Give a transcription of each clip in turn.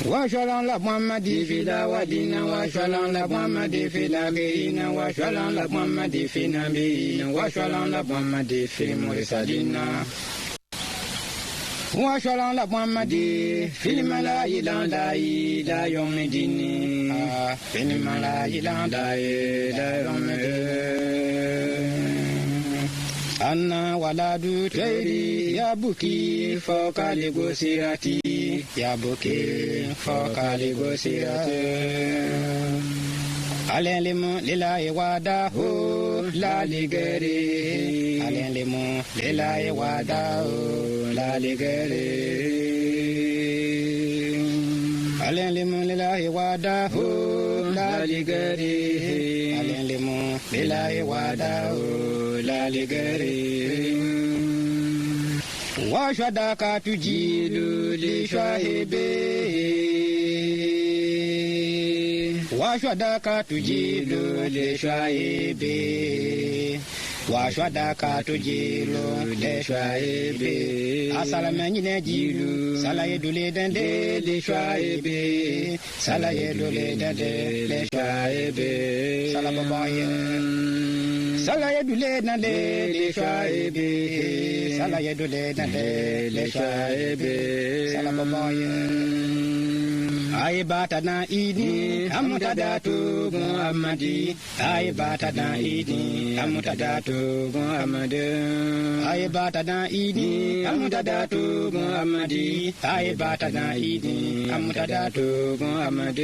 وشلون لمحمد في دعوتنا وشلون لمحمد في نبينا وشلون لمحمد في نبينا وشلون لمحمد في مرسلنا وشلون لمحمد في الملائكة لا يوم الدين في الملائكة لا يوم الدين أنا ولد تيري يا بكي فوق لغسيرتي يا بكي فوق لغسيرتي ألين لله وعده لا لغيري ألين لله وعده لا لغيري ألين لله وعده لا لغيري ألين لله وعده لا لغيري وشدك تجيل لشاهبي وشدك تجيل لشاهبي وشدك تجيل لشاهبي أسلام نجيل سلا يدولي دندي لشاهبي سلا يدولي دندي لشاهبي سلا بابايا سلا يدولي دندي لشاهبي سلا يدولي دندي لشاهبي سلا بابايا أي باتنا إيدي أمتداتو محمدي أي باتنا إيدي أمتداتو محمد أي باتنا إيدي أمتداتو محمدي أي باتنا إيدي أمتداتو محمد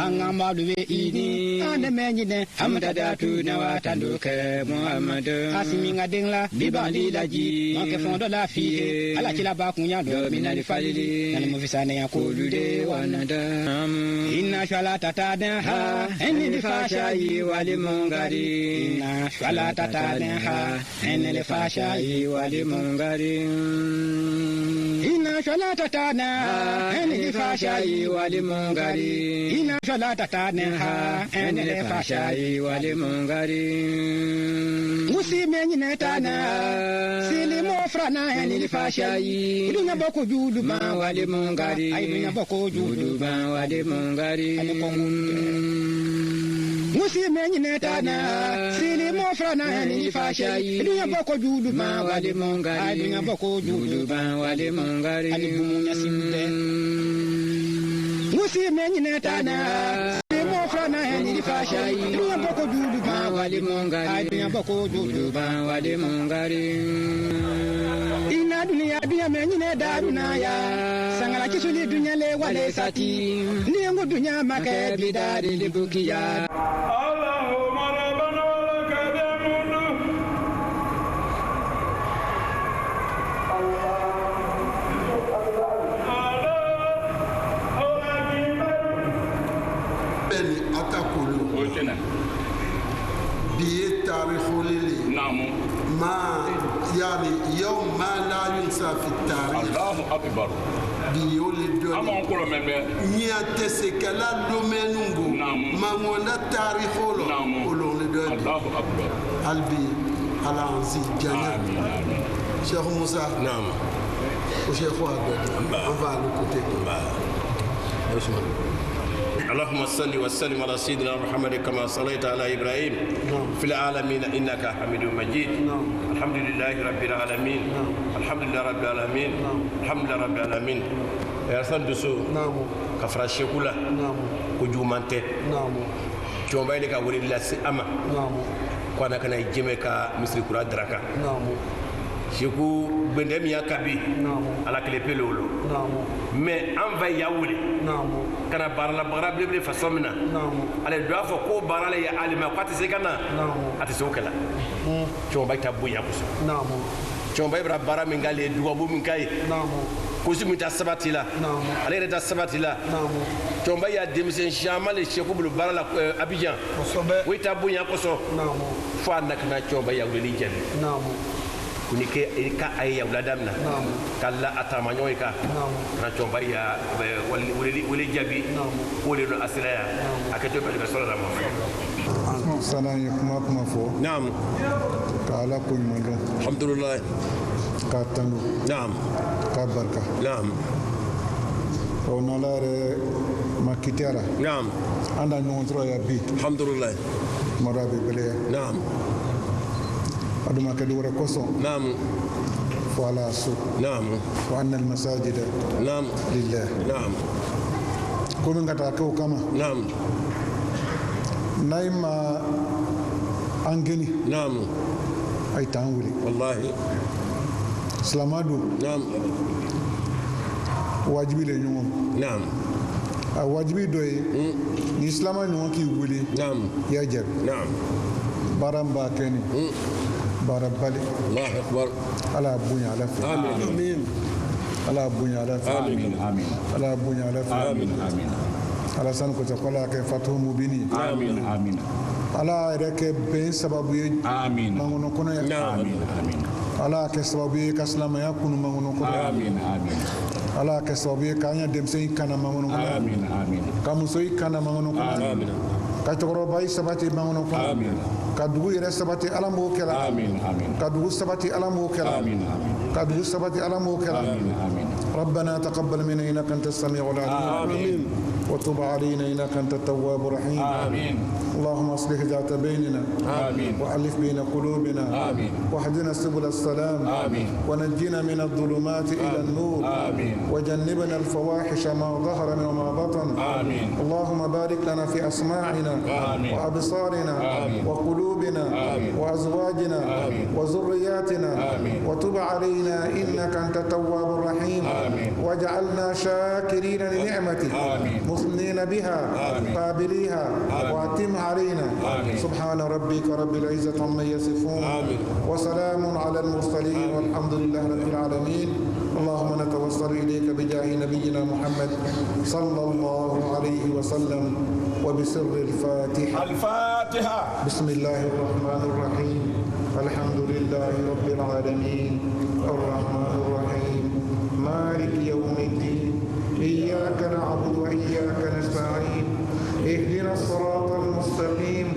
أنغامالو إيدي أنا مني أمتداتو نواتندوك محمد أسمينغا دينلا بيبالي لاجي مانك فوندو لا فيه على كلا باكونيا دومينا لفالي نالي مفيساني يقولو دي واندا إن شلا تتادنها إن الفاشاي والمنغري إن شلا تتادنها إن الفاشاي والمنغري إن شلا تتادنها إن الفاشاي والمنغري إن شلا تتادنها إن الفاشاي والمنغري مسلمين نتانا سلمو فرنا إن الفاشاي دنيا بوكو جودو ما والمنغري أي دنيا بوكو جودو wade mongari musimeni netana sili mofrana ni fashai dunya boko judu ma wade mongari dunya boko judu ma wade mongari alibumunya simbe musimeni netana sili mofrana ni fashai dunya boko judu ma wade mongari dunya boko judu ma wade mongari ina dunia dunia menyine daruna ya sangala kisuli dunia le wale sati niyango dunia make bidari libukiya Allahumma rabbana walaka alhamdu beni atakulu ojena biye tarikhulili namu ما يعني يوم ما لا ينسى في التاريخ الله أكبر بيولي دوني أما نقول مبه نيا تسكلا دومينغو ما مونا تاريخ نعم ولون دوني الله أكبر قلبي على عزيز جانا شيخ موسى نعم وشيخ وهب on va le côté اللهم صل وسلم على سيدنا محمد كما صليت على ابراهيم في العالمين انك حميد مجيد الحمد لله رب العالمين الحمد لله رب العالمين الحمد لله رب العالمين يا سندسو كفر الشكولا كجومانته جومبايلك ولي الله سما كوانا كان يجمعك مثل كرا دركا Sheku bendem ya kabi ala kele pelolo mais an va yawuli kana barala bara blebe fasomna ale do afo ko barala ya alima kwati sekana ati sokela chomba tabu ya kuso chomba ibra bara mingale duwabu minkai kusimu ta sabatila ale ta sabatila chomba ya demisen chamale sheku bulu barala Abidjan wi tabu ya kuso fa nakna chomba ya wuli jeni kunike ka ay yawladamna kala atamanyoika na chomba ya wali jabi wali no asiraya akato be sallallahu alaihi wasallam salam yakuma fo naam kala ko mando alhamdulillah ka tangu naam ka barka naam o on a l'air makitera naam anda ñontro ya bi alhamdulillah marabe bele naam aduma kadi wara koso naam wala su naam wa anna al masajida naam lillah naam ko min ngata ko kama naam naima angeni naam ay tanguli wallahi islamadu naam wajibi le ñoom naam a wajibi doy ni islama ñoom ki wuli naam ya jar naam baramba keni barabali الله أكبر ala bunya ala fa آمين ala bunya ala fa آمين آمين ala bunya ala fa آمين آمين ala san ko ta kola ke fatu mubini آمين آمين ala reke ben sababu ye آمين mangono kono ya آمين آمين ala ke sababu ye kaslama ya kunu mangono kono آمين آمين ala ke sababu ye kanya demse kana mangono kono آمين آمين kamuso kana mangono kono آمين ka tokoro bay sabati mangono kono آمين ka dugu yɛrɛ sabati ala m'o kɛla آمين آمين ka dugu sabati ala m'o kɛla آمين آمين ka dugu sabati ala m'o kɛla آمين آمين ربنا تقبل منا انك انت السميع العليم آمين وتب علينا انك انت التواب الرحيم آمين اللهم اصلح ذات بيننا آمين والف بين قلوبنا آمين واهدنا سبل السلام آمين ونجنا من الظلمات الى النور آمين وجنبنا الفواحش ما ظهر منه وما بطن آمين اللهم بارك لنا في اسماعنا آمين وابصارنا آمين وقلوبنا آمين وازواجنا آمين وذرياتنا آمين وتب علينا انك انت التواب الرحيم آمين واجعلنا شاكرين لنعمتك آمين مثنين بها آمين قابليها واتم علينا آمين سبحان ربك رب العزه عما يصفون آمين. وسلام على المرسلين والحمد لله رب العالمين اللهم نتوسل اليك بجاه نبينا محمد صلى الله عليه وسلم وبسر الفاتحه الفاتحة بسم الله الرحمن الرحيم الحمد لله رب العالمين الرحمن الرحيم مالك يوم الدين إياك نعبد وإياك نستعين اهدنا الصراط المستقيم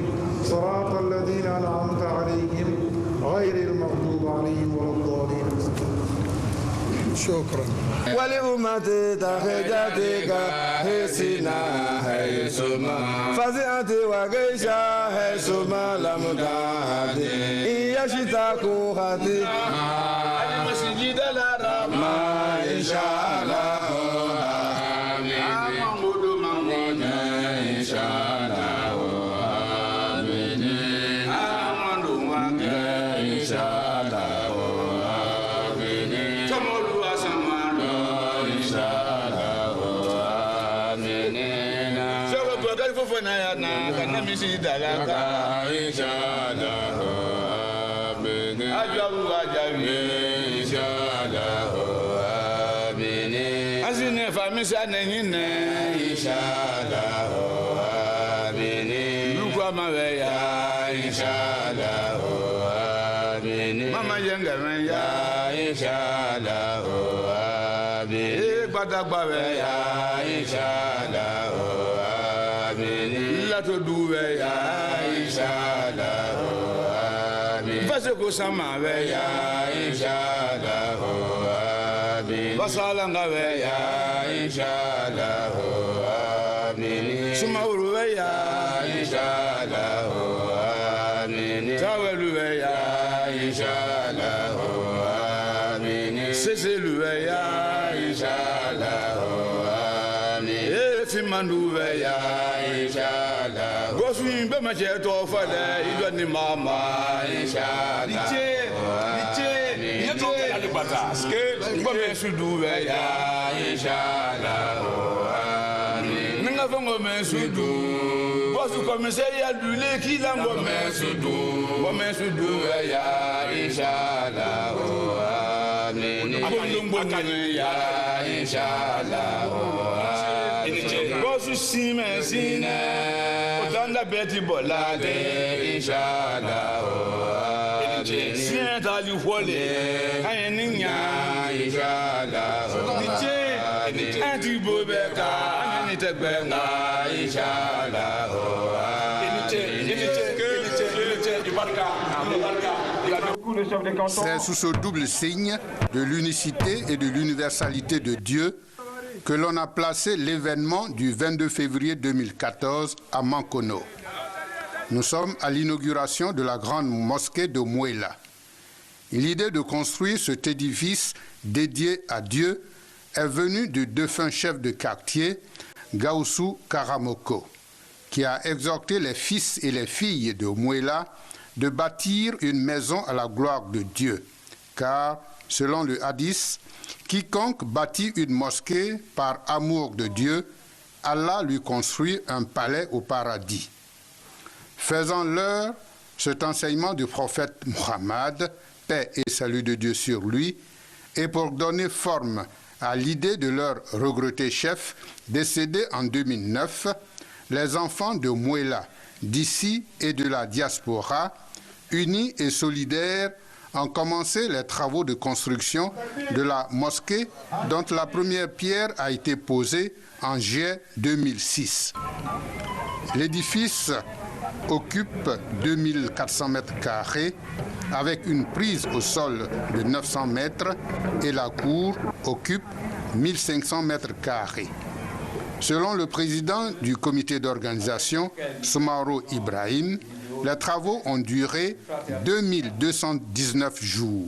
صراط الذين أنعمت عليهم غير المغضوب عليهم ولا الضالين شكرا ولأمة تخجتك حسنا حيثما فزعت وقيشا حيثما لم تعد إن يشتاكو خطي المسجد الحرام إن شاء الله محمود محمود إن شاء الله آمين محمود إن شاء الله Mama yenga ya inshallah amin gbadagba ya inshallah amin lato duwe ya inshallah amin faseko sama ya inshallah amin basalanga ya inshallah amin sumauru ya inshallah amin tawelu ya inshallah amin seselu ya inshallah amin efimandu ya inshallah gosun be ma je to fale ido ni mama inshallah diche ye to ala bata ske bo me sudu ya inshallah amin ninga fongo me sudu bosu komisariya dule kila ngome sudu ya inshallah amin abondongone ya inshallah bosu sine otanda beti bolade inshallah amin sine tali fole ayeninya inshallah diche anti bobeka anani tegbenga inshallah C'est sous ce double signe de l'unicité et de l'universalité de Dieu que l'on a placé l'événement du 22 février 2014 à Mankono. Nous sommes à l'inauguration de la grande mosquée de Mouela. L'idée de construire cet édifice dédié à Dieu est venue du défunt chef de quartier, Gaussou Karamoko, qui a exhorté les fils et les filles de Mouela de bâtir une maison à la gloire de Dieu. Car, selon le hadith, quiconque bâtit une mosquée par amour de Dieu, Allah lui construit un palais au paradis. Faisant-leur cet enseignement du prophète Muhammad, paix et salut de Dieu sur lui, et pour donner forme à l'idée de leur regretté chef, décédé en 2009, les enfants de Mouela, d'ici et de la diaspora, unis et solidaires, ont commencé les travaux de construction de la mosquée dont la première pierre a été posée en juillet 2006. L'édifice occupe 2400 mètres carrés avec une prise au sol de 900 mètres et la cour occupe 1500 mètres carrés. Selon le président du comité d'organisation, Soumaro Ibrahim, les travaux ont duré 2219 jours.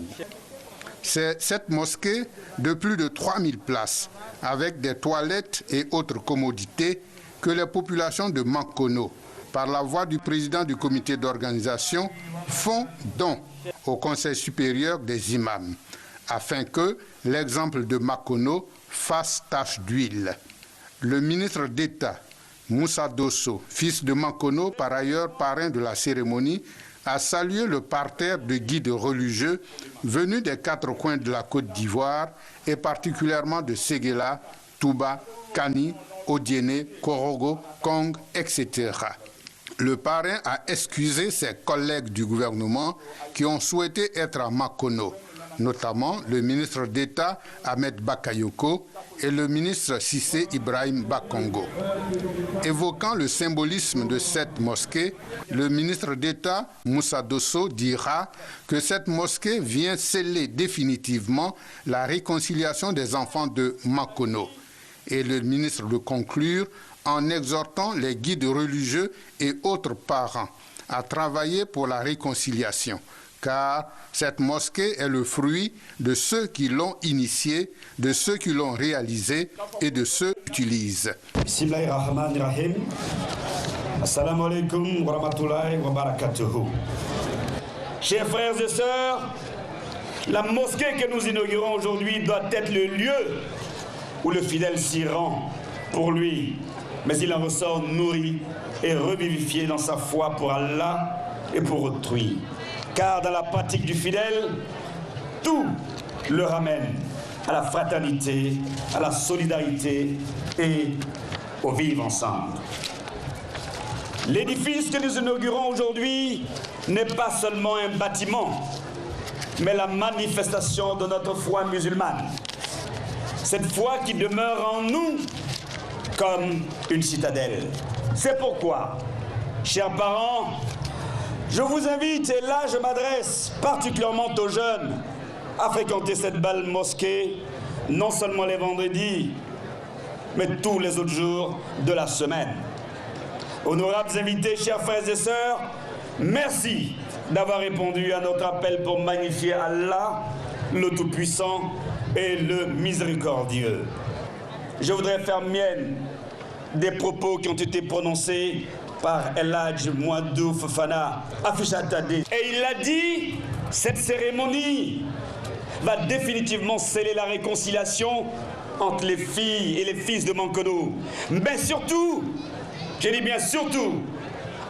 C'est cette mosquée de plus de 3000 places, avec des toilettes et autres commodités, que les populations de Mankono, par la voix du président du comité d'organisation, font don au Conseil supérieur des imams, afin que l'exemple de Mankono fasse tache d'huile. Le ministre d'État, Moussa Dosso, fils de Mankono, par ailleurs parrain de la cérémonie, a salué le parterre de guides religieux venus des 4 coins de la Côte d'Ivoire et particulièrement de Séguéla, Touba, Kani, Odiéné, Korogo, Kong, etc. Le parrain a excusé ses collègues du gouvernement qui ont souhaité être à Mankono, notamment le ministre d'État Ahmed Bakayoko et le ministre Cissé Ibrahim Bakongo. Évoquant le symbolisme de cette mosquée, le ministre d'État Moussa Dosso dira que cette mosquée vient sceller définitivement la réconciliation des enfants de Mankono. Et le ministre de conclure en exhortant les guides religieux et autres parents à travailler pour la réconciliation, car cette mosquée est le fruit de ceux qui l'ont initiée, de ceux qui l'ont réalisée et de ceux qui l'utilisent. Bismillahirrahmanirrahim. Assalamu alaikum wa rahmatullahi wa barakatuhu. Chers frères et sœurs, la mosquée que nous inaugurons aujourd'hui doit être le lieu où le fidèle s'y rend pour lui, mais il en ressort nourri et revivifié dans sa foi pour Allah et pour autrui. Car dans la pratique du fidèle, tout le ramène à la fraternité, à la solidarité et au vivre ensemble. L'édifice que nous inaugurons aujourd'hui n'est pas seulement un bâtiment, mais la manifestation de notre foi musulmane. Cette foi qui demeure en nous comme une citadelle. C'est pourquoi, chers parents, je vous invite, et là je m'adresse particulièrement aux jeunes, à fréquenter cette belle mosquée, non seulement les vendredis, mais tous les autres jours de la semaine. Honorables invités, chers frères et sœurs, merci d'avoir répondu à notre appel pour magnifier Allah, le Tout-Puissant et le Miséricordieux. Je voudrais faire mienne des propos qui ont été prononcés par El Hadj Mouadou Fofana Afishatade. Et il a dit, cette cérémonie va définitivement sceller la réconciliation entre les filles et les fils de Mankono. Mais surtout, je dis bien surtout,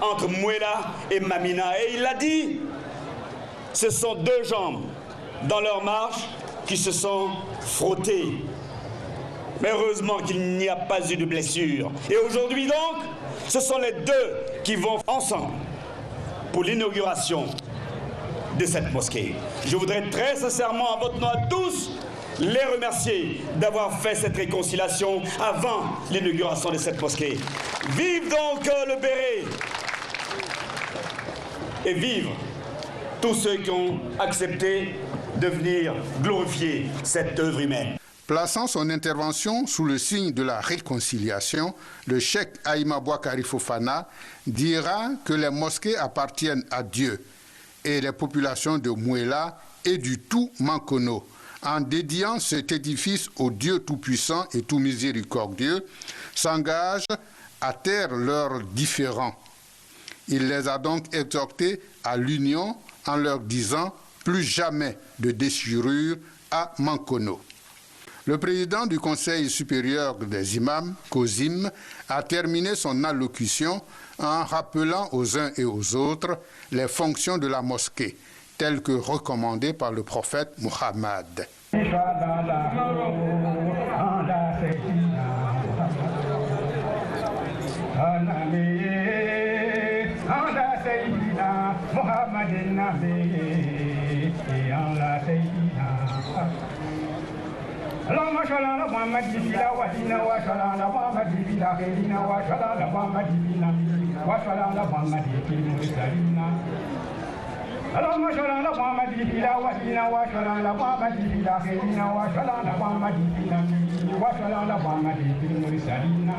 entre Mouela et Mamina. Et il a dit, ce sont 2 jambes dans leur marche qui se sont frottées. Mais heureusement qu'il n'y a pas eu de blessure. Et aujourd'hui donc, ce sont les 2 qui vont ensemble pour l'inauguration de cette mosquée. Je voudrais très sincèrement, à votre nom à tous, les remercier d'avoir fait cette réconciliation avant l'inauguration de cette mosquée. Vive donc le béret et vive tous ceux qui ont accepté de venir glorifier cette œuvre humaine. Plaçant son intervention sous le signe de la réconciliation, le cheikh Aïma Bouakari Fofana dira que les mosquées appartiennent à Dieu et les populations de Mouela et du tout Mankono. En dédiant cet édifice au Dieu tout-puissant et tout miséricordieux, s'engage à taire leurs différends. Il les a donc exhortés à l'union en leur disant « plus jamais de déchirure à Mankono ». Le président du Conseil supérieur des imams, COSIM, a terminé son allocution en rappelant aux uns et aux autres les fonctions de la mosquée, telles que recommandées par le prophète Muhammad. اللهم صل على محمد في دعوتنا وصل على محمد في داخلنا وصل على محمد فينا وصل على محمد في المرسلين اللهم صل على محمد في دعوتنا وصل على محمد في داخلنا وصل على محمد فينا وصل على محمد في المرسلين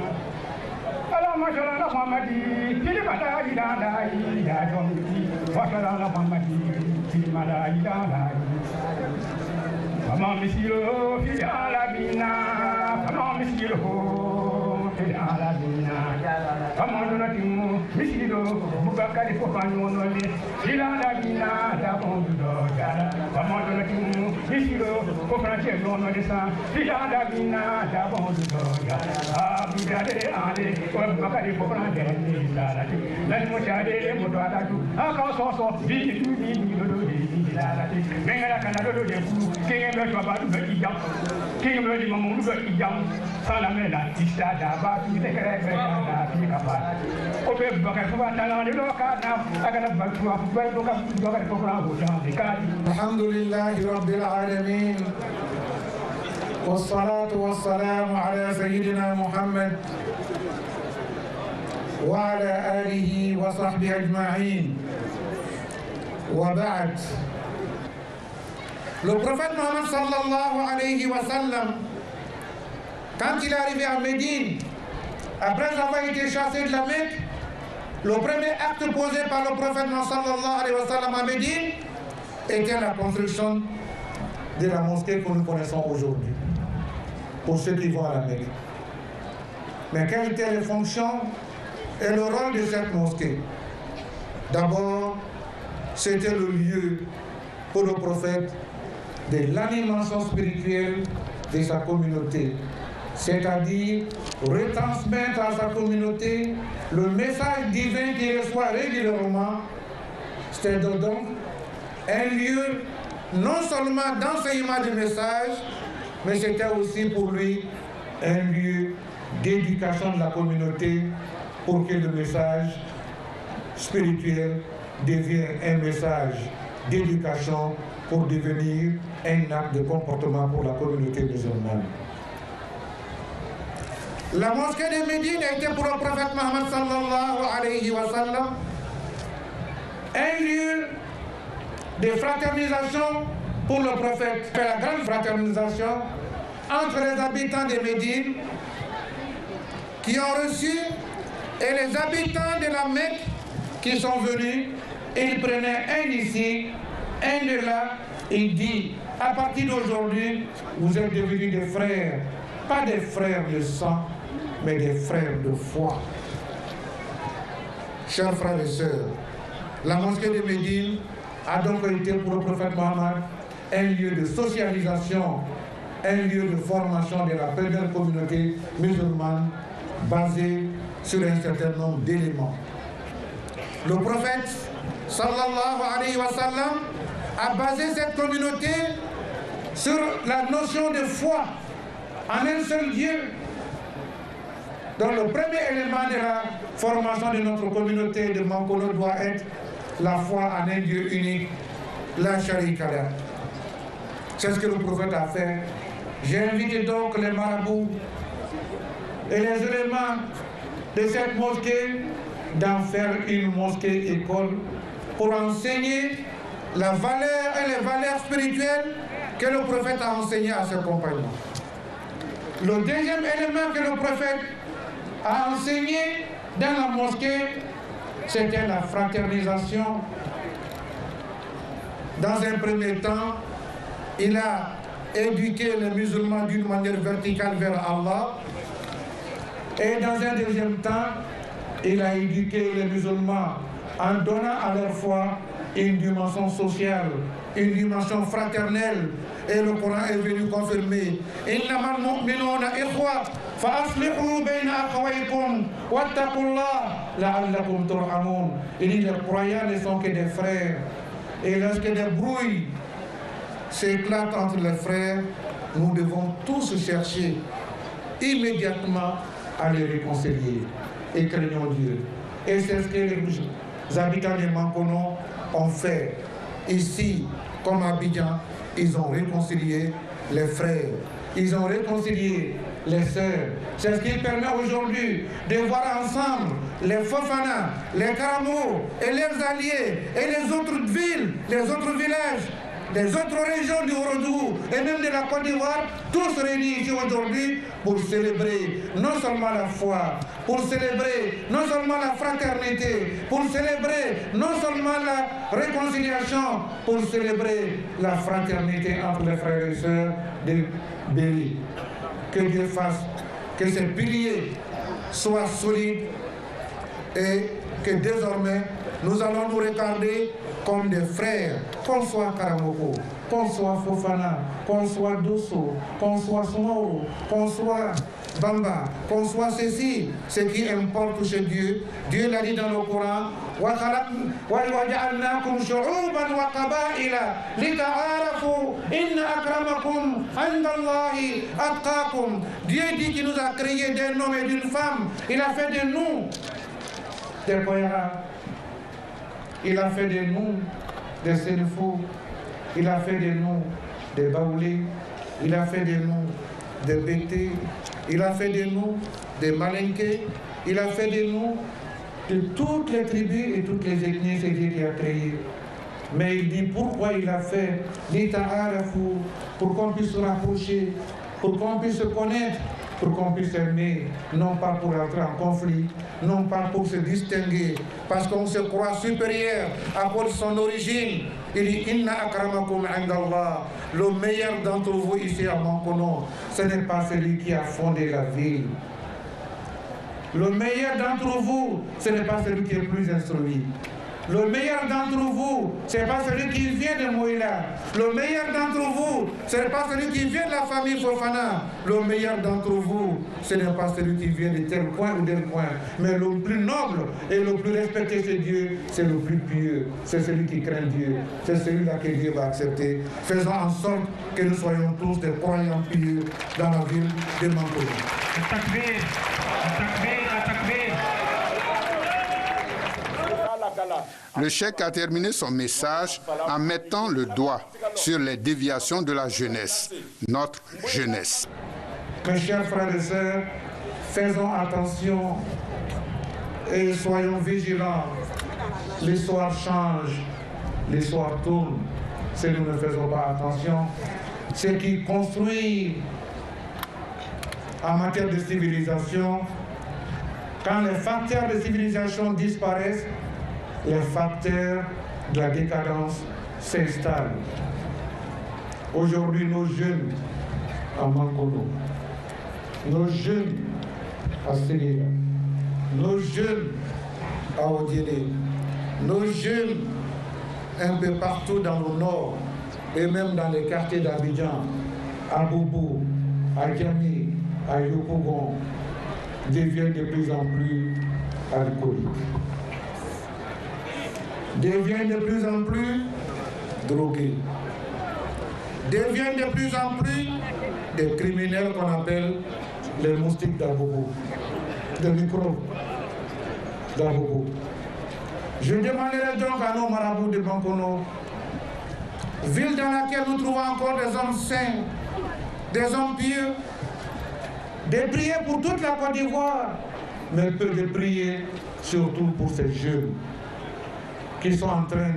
اللهم صل على محمد في الملائكة لا وصل على محمد في الملائكة لا فما مثله في العالمين فما مثله في العالمين فما نتم مثله بكر فقانون في العالمين تقوم بدوجا فما نتم مثله فقانون في العالمين تقوم بدوجا أبدا علي وبكر فقانون لن مشاهد مدوادات أكاسوسو بيجي الحمد لله رب العالمين والصلاة والسلام على سيدنا محمد وعلى آله وصحبه أجمعين وبعد. Le prophète Mohammed sallallahu alayhi wa sallam, quand il est arrivé à Médine, après avoir été chassé de la Mecque, le premier acte posé par le prophète Mohammed sallallahu alayhi wa sallam à Médine était la construction de la mosquée que nous connaissons aujourd'hui, pour ceux qui vont à la Mecque. Mais quelles étaient les fonctions et le rôle de cette mosquée? D'abord, c'était le lieu pour le prophète de l'animation spirituelle de sa communauté, c'est-à-dire retransmettre à sa communauté le message divin qu'il reçoit régulièrement. C'était donc un lieu non seulement d'enseignement du message, mais c'était aussi pour lui un lieu d'éducation de la communauté pour que le message spirituel devienne un message d'éducation pour devenir un acte de comportement pour la communauté musulmane. La mosquée de Médine a été pour le prophète Mohammed sallallahu alayhi wa sallam un lieu de fraternisation pour le prophète. C'est la grande fraternisation entre les habitants de Médine qui ont reçu et les habitants de la Mecque qui sont venus. Ils prenaient un ici, un de là, et dit, à partir d'aujourd'hui, vous êtes devenus des frères, pas des frères de sang, mais des frères de foi. Chers frères et sœurs, la mosquée de Médine a donc été pour le prophète Mohammed un lieu de socialisation, un lieu de formation de la première communauté musulmane basée sur un certain nombre d'éléments. Le prophète sallallahu alayhi wa sallam a basé cette communauté sur la notion de foi en un seul Dieu. Donc le premier élément de la formation de notre communauté de Mankono doit être la foi en un Dieu unique, la sharika lah. C'est ce que le prophète a fait. J'ai invité donc les marabouts et les éléments de cette mosquée d'en faire une mosquée-école pour enseigner la valeur et les valeurs spirituelles que le prophète a enseignées à ses compagnons. Le deuxième élément que le prophète a enseigné dans la mosquée, c'était la fraternisation. Dans un premier temps, il a éduqué les musulmans d'une manière verticale vers Allah. Et dans un deuxième temps, il a éduqué les musulmans en donnant à leur foi une dimension sociale, une dimension fraternelle. Et le Coran est venu confirmer Innamal mu'minuna ikhwa fa aslihu bayna akhawaykum wattaqullah la'allakum turhamun. Il dit les croyants ne sont que des frères. Et lorsque des brouilles s'éclatent entre les frères, nous devons tous chercher immédiatement à les réconcilier. Et craignons Dieu. Et c'est ce que les habitants de Mankono ont fait. Ici, comme à Abidjan, ils ont réconcilié les frères. Ils ont réconcilié les sœurs. C'est ce qui permet aujourd'hui de voir ensemble les Fofana, les Karamo et leurs alliés et les autres villes, les autres villages, les autres régions du Ourodougou et même de la Côte d'Ivoire, tous réunis ici aujourd'hui pour célébrer non seulement la foi, pour célébrer non seulement la fraternité, pour célébrer non seulement la réconciliation, pour célébrer la fraternité entre les frères et sœurs de Béli. Que Dieu fasse que ces piliers soient solides et que désormais nous allons nous regarder comme des frères, qu'on soit Karamoko, qu'on soit Fofana, qu'on soit Dosso, qu'on soit Soumoro, qu'on soit Bamba, qu'on soit ceci, ce qui importe chez Dieu. Dieu l'a dit dans le Coran, وَجَعَلْنَاكُمْ شُعُوبًا وَقَبَائِلَ لِتَعَارَفُوا إِنَّ أَكْرَمَكُمْ عِنْدَ اللَّهِ أَتْقَاكُمْ. Dieu dit qu'il nous a créé d'un homme et d'une femme. Il a fait de nous des Koyara. Il a fait de nous des Sénifou. Il a fait de nous des Baoulés. Il a fait de nous des Bété. Il a fait de nous des Malinké. Il a fait de nous de toutes les tribus et toutes les ethnies, c'est Dieu qui a créé. Mais il dit pourquoi il a fait l'Ita'arafou, pour qu'on puisse se rapprocher, pour qu'on puisse se connaître, pour qu'on puisse aimer, non pas pour entrer en conflit, non pas pour se distinguer, parce qu'on se croit supérieur à cause de son origine. Il dit Inna akramakum indallah. Le meilleur d'entre vous ici à Mankono, ce n'est pas celui qui a fondé la ville. Le meilleur d'entre vous, ce n'est pas celui qui est plus instruit. Le meilleur d'entre vous, ce n'est pas celui qui vient de Moïla. Le meilleur d'entre vous, ce n'est pas celui qui vient de la famille Fofana. Le meilleur d'entre vous, ce n'est pas celui qui vient de tel coin ou tel coin. Mais le plus noble et le plus respecté chez Dieu, c'est le plus pieux. C'est celui qui craint Dieu. C'est celui-là que Dieu va accepter. Faisons en sorte que nous soyons tous des croyants pieux dans la ville de Mankono. Le cheikh a terminé son message en mettant le doigt sur les déviations de la jeunesse, notre jeunesse. Mes chers frères et sœurs, faisons attention et soyons vigilants. L'histoire change, l'histoire tourne. Si nous ne faisons pas attention, ce qui construit en matière de civilisation, quand les facteurs de civilisation disparaissent, les facteurs de la décadence s'installent. Aujourd'hui, nos jeunes à Mankono, nos jeunes à Sénégal, nos jeunes à Odiélé, nos jeunes un peu partout dans le nord et même dans les quartiers d'Abidjan, à Bobo, à Djamé, à Yopougon, deviennent de plus en plus alcooliques, deviennent de plus en plus drogués, deviennent de plus en plus des criminels qu'on appelle les moustiques d'Abobo, des microbes d'Abobo. Je demanderai donc à nos marabouts de Mankono, ville dans laquelle nous trouvons encore des hommes saints, des hommes pieux, de prier pour toute la Côte d'Ivoire, mais de prier surtout pour ces jeunes qui sont en train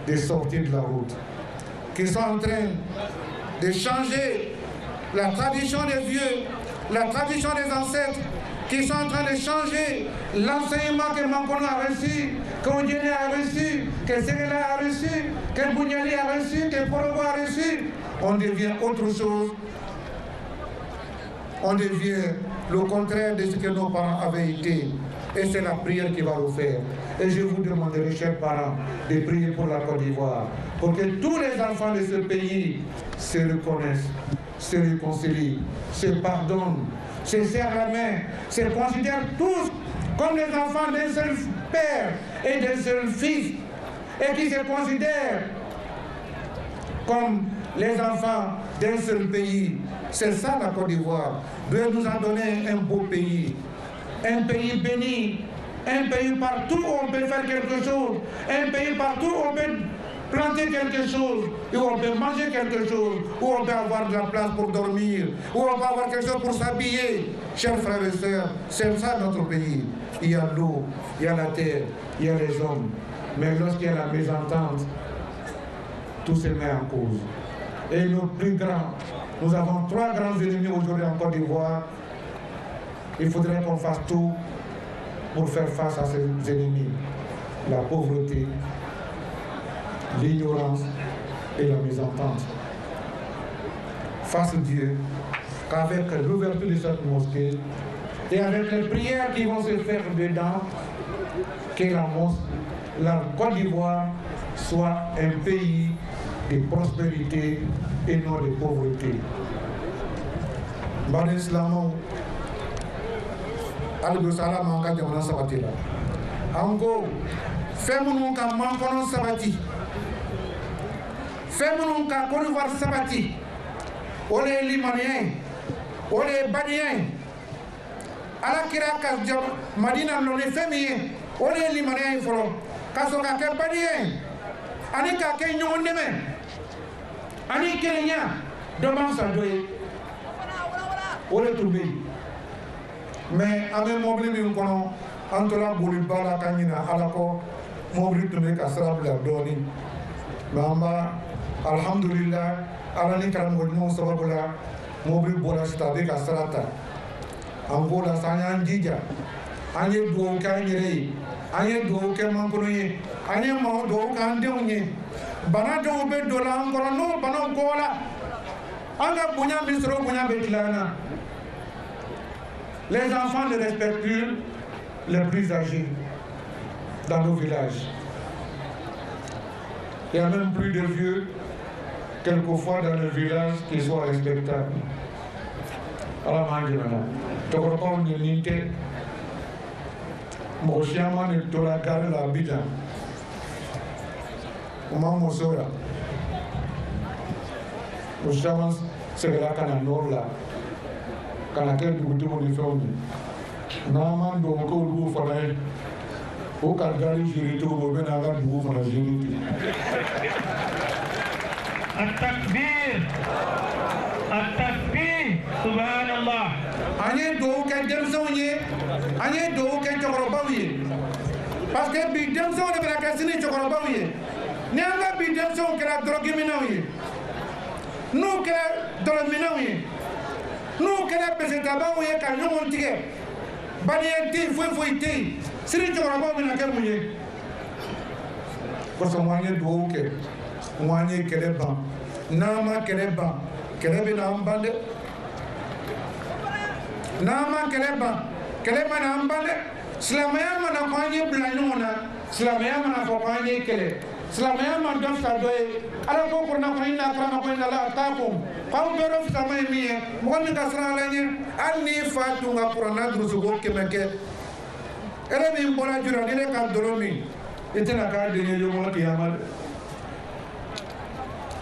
de sortir de la route, qui sont en train de changer la tradition des vieux la tradition des ancêtres qui sont en train de changer l'enseignement que Mankono a reçu, que Odiene a reçu, que Sénéla a reçu, que Bougnali a reçu, que Porogo a reçu. On devient autre chose. On devient le contraire de ce que nos parents avaient été. Et c'est la prière qui va le faire. Et je vous demanderai, chers parents, de prier pour la Côte d'Ivoire, pour que tous les enfants de ce pays se reconnaissent, se réconcilient, se pardonnent, se serrent la main, se considèrent tous comme les enfants d'un seul père et d'un seul fils, et qui se considèrent comme les enfants d'un seul pays. C'est ça la Côte d'Ivoire. Dieu nous a donné un beau pays béni, un pays partout où on peut faire quelque chose, un pays partout où on peut planter quelque chose, où on peut manger quelque chose, où on peut avoir de la place pour dormir, où on peut avoir quelque chose pour s'habiller. Chers frères et sœurs, c'est ça notre pays. Il y a l'eau, il y a la terre, il y a les hommes. Mais lorsqu'il y a la mésentente, tout se met en cause. Et nos plus grands, nous avons 3 grands ennemis aujourd'hui en Côte d'Ivoire. Il faudrait qu'on fasse tout pour faire face à ces ennemis. La pauvreté, l'ignorance et la mésentente. Fasse Dieu qu'avec l'ouverture de cette mosquée et avec les prières qui vont se faire dedans, que la Côte d'Ivoire soit un pays de prospérité et non de pauvreté. Bani Islamo, Algo Salam Anka Jamana Sabatila. Ango, Femunun ka Mankono Sabati. Femunun ka Côte d'Ivoire Sabati. Ole Limanien, Ole Banien. Ala kira ka Madina Lone Femien, Ole Limanien Folo. Kasoka ke Banien. Ani ka ke Nyondeme. Ani Kenya, Doman Sadoye. Ole Toubé. Mais avec mobile min kono antola boli bala kanina alako mobile tune ka sarabla doni mamba alhamdulillah alani karam godmo sababula mobile bola stade ka sarata angola sanya njija anye do ka nyere anye do ke mankono ye anye ma do ka ndewunye bana do be do la ngoro no bana gola anga bunya misro bunya betlana. Les enfants ne respectent plus les plus âgés dans nos villages. Il n'y a même plus de vieux, quelquefois dans le village, qui soient respectables. Alors, je ne crois pas que l'unité, mon chien ne te la garde la bida. Comment mon soeur? Mon chien, c'est là qu'on a nord là. Quand la tête du goûter de faire, Naman do ko lu fana o ka gari jiri to bo bena ga du fana jiri التكبير subhanallah. Anye do ka demsonye anye do ka chokorobawiye parce que bi demson de la kasini chokorobawiye ni anga bi demson kera drogue minawiye no kera drogue minawiye no kera pesetabawiye ka nyomon tige banienti foi te siri chokorobawiye na ke munye parce que moi anye do ke moi anye keleba nama keleba kelebe na ambande nama keleba na ambande silamaya mana kwanye blanona silamaya mana kwanye kele silamaya man don sa doye ala ko ko na kwanye na kama ko na la takum ko bero sama miye mo ni kasra lanye alni fatu nga qur'ana drusu go kemeke ele ni mbola jura ni ka doromi itena ka de yo mo kiyama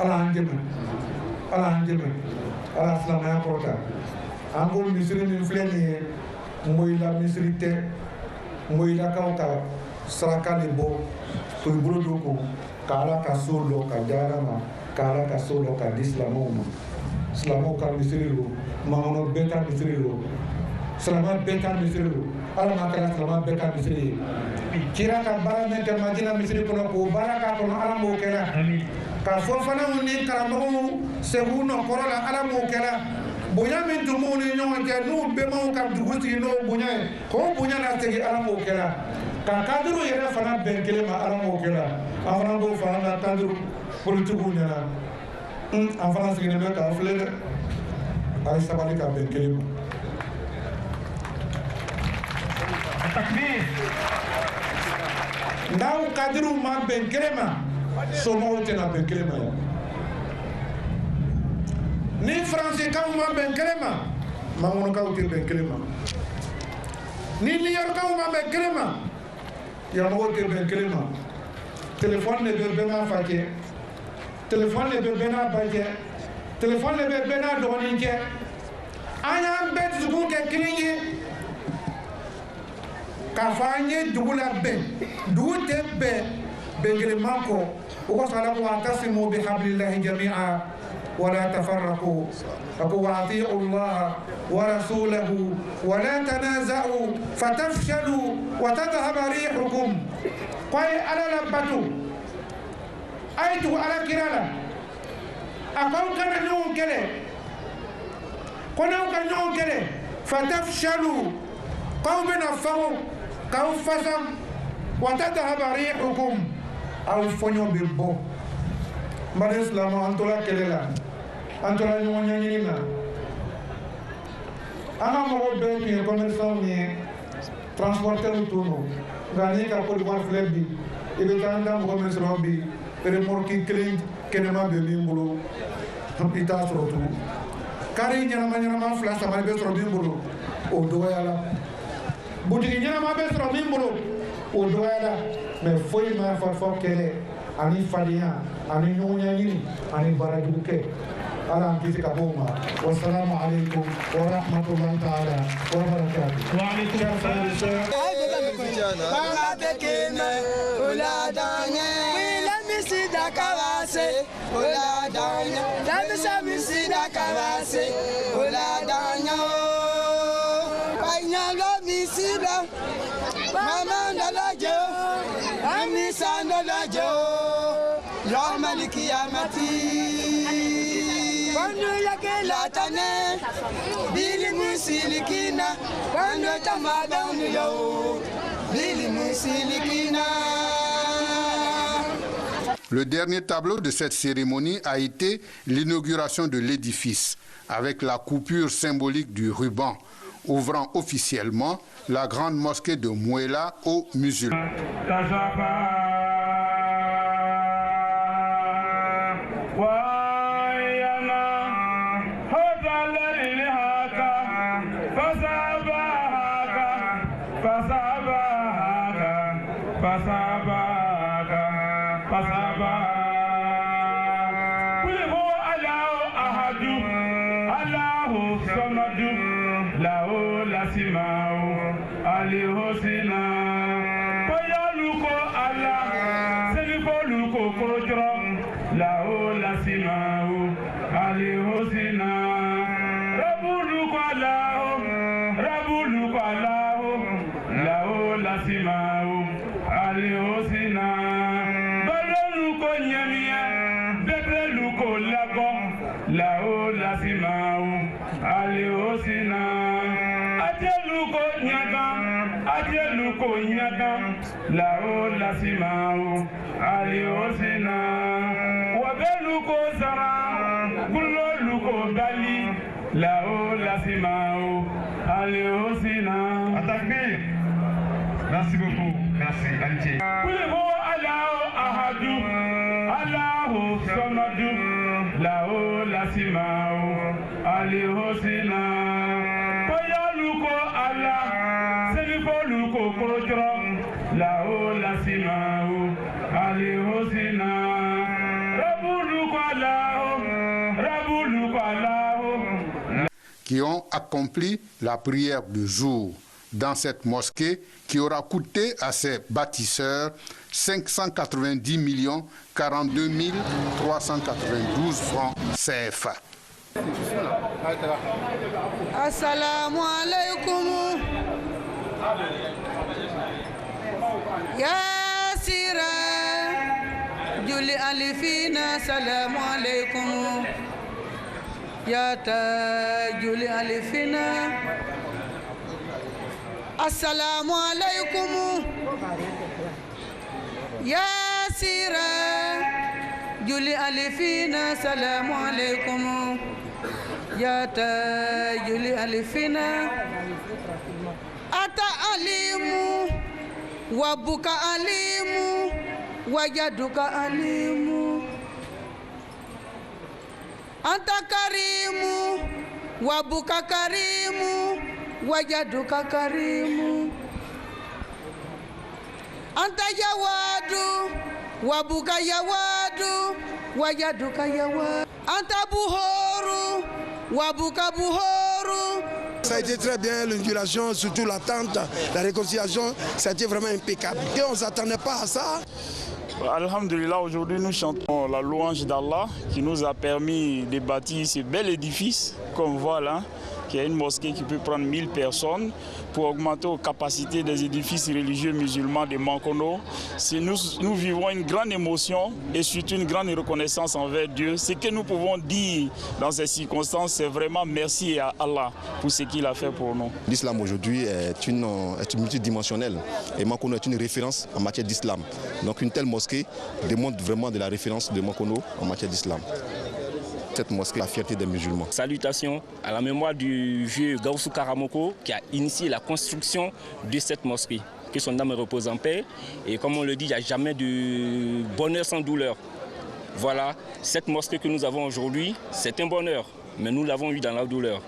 ala anjeme ala silamaya kota angol misiri min filɛ moyila misiri tɛ moyilakaw ka saraka de bɔ k'u bolo don ko k'ala ka so dɔ ka di ala ma k'ala ka so dɔ ka di silamɛw ma silamɛw ka misiri don makɔnɔ bɛɛ ka misiri don silamɛ bɛɛ ka misiri don ala ma kɛra silamɛ bɛɛ ka misiri ye kira ka baara min kɛ madina misiri kɔnɔ k'o baara k'a kɔnɔ ala m'o kɛra ka fɔ fana ni karamɔgɔw segu nɔkɔrɔ la ala m'o kɛra bonya min tumu ni ɲɔgɔn cɛ n'u bɛnbaw ka dugu sigi n'o bonya ye k'o bonya na segin ala m'o kɛra ka kadiri yɛrɛ fana bɛn kelen ma ala m'o kɛra an fana b'o fara an ka kadiri politigiw ɲɛna an fana sigilen bɛ k'an filɛ dɛ a ye sabali ka bɛn kelen ma. n'aw kadiriw ma bɛn kelen ma somɔgɔw tɛna bɛn kelen ma yan. ni faransikaw ma bɛn kelen ma mangonokaw tɛ bɛn kelen ma ni niyɔrɔkaw ma bɛn kelen ma yanmɔgɔw tɛ bɛn kelen ma telefɔni de bɛ bɛɛ n'a fa cɛ telefɔni de bɛ bɛɛ n'a ba cɛ telefɔni de bɛ bɛɛ n'a dɔgɔnin cɛ an y'an bɛɛ dusukun kɛ kelen ye k'a fɔ an ye dugu labɛn dugu tɛ bɛn bɛn kelen ma kɔ o kosɔn ala ko wa'tasimu bihablillahi jami'a ولا تفرقوا وأطيعوا الله ورسوله ولا تنازعوا فتفشلوا وتذهب ريحكم قاي على لبتو أيتو على كرالا أقول كان نيون كله كنا كان نيون كله فتفشلوا قومنا فو كاو فسم وتذهب ريحكم أو فنيو بالبو mbale islam antola kelela antola ɲɔgɔn ɲɛɲini na an ka mɔgɔw bɛɛ tun ye commerçants ni transporteurs tun don nka n'i ka Côte d'Ivoire filɛ bi i bɛ taa an da mɔgɔ min sɔrɔ bi remorque kelen kɛnɛma bɛ min bolo i t'a sɔrɔ tugun kari ɲɛnama ɲɛnama fila saba bɛ sɔrɔ min bolo o dɔgɔyala butigi ɲɛnama bɛ sɔrɔ min bolo o dɔgɔyala mais foyi ma fɔ kɛlɛ ani fadenya ani ɲɔgɔn ɲɛɲini ani baarajugu kɛ ala an kisi ka bɔ o ma wasalamu alaikum wa rahmatullahi ta'ala wa barakatuh. wa alaikum salam. banga bɛ kɛnɛ o la daɲɛ wila misi da kaba se o la daɲɛ lamisa misi da kaba se o la daɲɛ o baɲaga misi la mama dalajo amisa dalajo يوم القيامة كنو يكلاتنا بالمسلكين كنو تمادون يوم بالمسلكين. Le dernier tableau de cette cérémonie a été l'inauguration de l'édifice avec la coupure symbolique du ruban ouvrant officiellement la grande mosquée de Mouela aux musulmans. Merci beaucoup, merci, Alitié. Qui ont accompli la prière du jour dans cette mosquée qui aura coûté à ses bâtisseurs 590 042 392 francs CFA. Assalamu alaikum ya sira Juli alifina assalamu alaikum يا تاج الألفنا السلام عليكم يا سراج الألفنا السلام عليكم يا تاج الألفنا أتى أليم وبك أليم وجدك أليم أنت كريم وبك كريم وجدك كريم أنت جواد وبك جواد وجدك جواد أنت بهور وبك بهور. Ça a été très bien, l'inauguration, surtout l'attente, la réconciliation, ça a été vraiment impeccable. Et on ne s'attendait pas à ça. Alhamdulillah, aujourd'hui nous chantons la louange d'Allah qui nous a permis de bâtir ce bel édifice, comme voilà, qui est une mosquée qui peut prendre 1000 personnes pour augmenter les capacités des édifices religieux musulmans de Mankono. Nous vivons une grande émotion et surtout une grande reconnaissance envers Dieu. Ce que nous pouvons dire dans ces circonstances, c'est vraiment merci à Allah pour ce qu'il a fait pour nous. L'islam aujourd'hui est multidimensionnel et Mankono est une référence en matière d'islam. Donc une telle mosquée démontre vraiment de la référence de Mankono en matière d'islam. Cette mosquée, la fierté des musulmans. Salutations à la mémoire du vieux Gaussou Karamoko qui a initié la construction de cette mosquée. Que son âme repose en paix. Et comme on le dit, il n'y a jamais de bonheur sans douleur. Voilà, cette mosquée que nous avons aujourd'hui, c'est un bonheur, mais nous l'avons eu dans la douleur.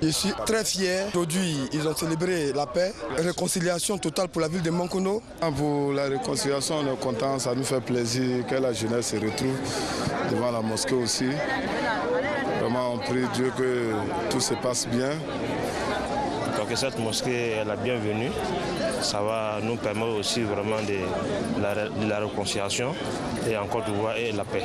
Je suis très fier. Aujourd'hui, ils ont célébré la paix, réconciliation totale pour la ville de Mankono. Pour la réconciliation, on est content, ça nous fait plaisir que la jeunesse se retrouve devant la mosquée aussi. Vraiment, on prie Dieu que tout se passe bien. Donc cette mosquée est la bienvenue. Ça va nous permettre aussi vraiment de la réconciliation et encore de voir la paix.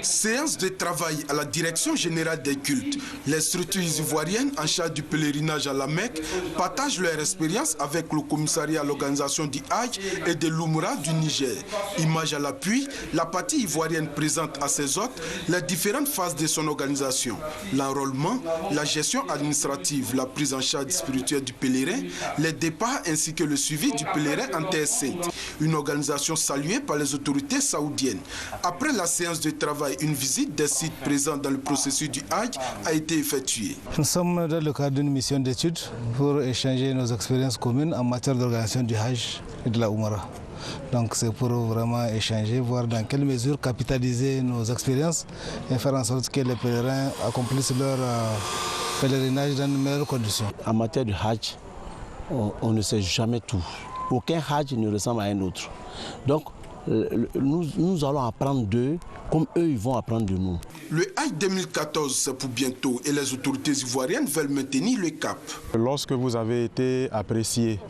Séance de travail à la direction générale des cultes. Les structures ivoiriennes en charge du pèlerinage à la Mecque partagent leur expérience avec le commissariat à l'organisation du Hajj et de l'Umrah du Niger. Image à l'appui, la partie ivoirienne présente à ses hôtes les différentes phases de son organisation. L'enrôlement, la gestion administrative, la prise en charge spirituelle du pèlerin, les départs ainsi que le suivi du pèlerin en terre sainte. Une organisation saluée par les autorités saoudiennes. Après la séance de travail, une visite des sites présents dans le processus du Hajj a été effectuée. Nous sommes dans le cadre d'une mission d'études pour échanger nos expériences communes en matière d'organisation du Hajj et de la Umrah. Donc c'est pour vraiment échanger, voir dans quelle mesure capitaliser nos expériences et faire en sorte que les pèlerins accomplissent leur pèlerinage dans de meilleures conditions. En matière du Hajj, on ne sait jamais tout. Aucun Hajj ne ressemble à un autre. Donc nous allons apprendre d'eux comme eux ils vont apprendre de nous. Le Hajj 2014 c'est pour bientôt et les autorités ivoiriennes veulent maintenir le cap. Lorsque vous avez été apprécié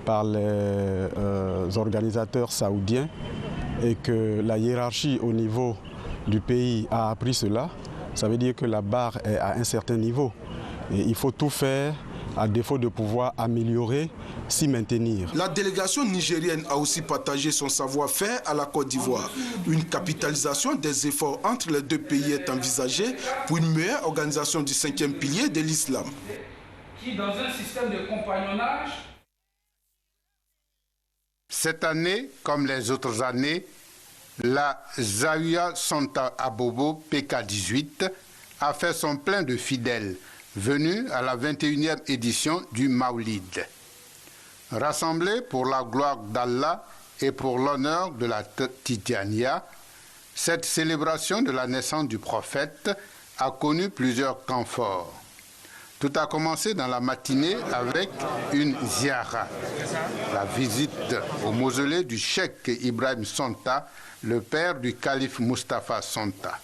par les organisateurs saoudiens et que la hiérarchie au niveau du pays a appris cela, ça veut dire que la barre est à un certain niveau. Et il faut tout faire, à défaut de pouvoir améliorer, s'y maintenir. La délégation nigérienne a aussi partagé son savoir-faire à la Côte d'Ivoire. Une capitalisation des efforts entre les deux pays est envisagée pour une meilleure organisation du 5e pilier de l'islam. Qui, dans un système de compagnonnage... Cette année, comme les autres années, la Zawiya Santa Abobo PK18 a fait son plein de fidèles venus à la 21e édition du Maoulid. Rassemblés pour la gloire d'Allah et pour l'honneur de la Tidjaniya, cette célébration de la naissance du prophète a connu plusieurs temps forts. Tout a commencé dans la matinée avec une ziara, la visite au mausolée du cheikh Ibrahim Santa, le père du calife Mustapha Santa.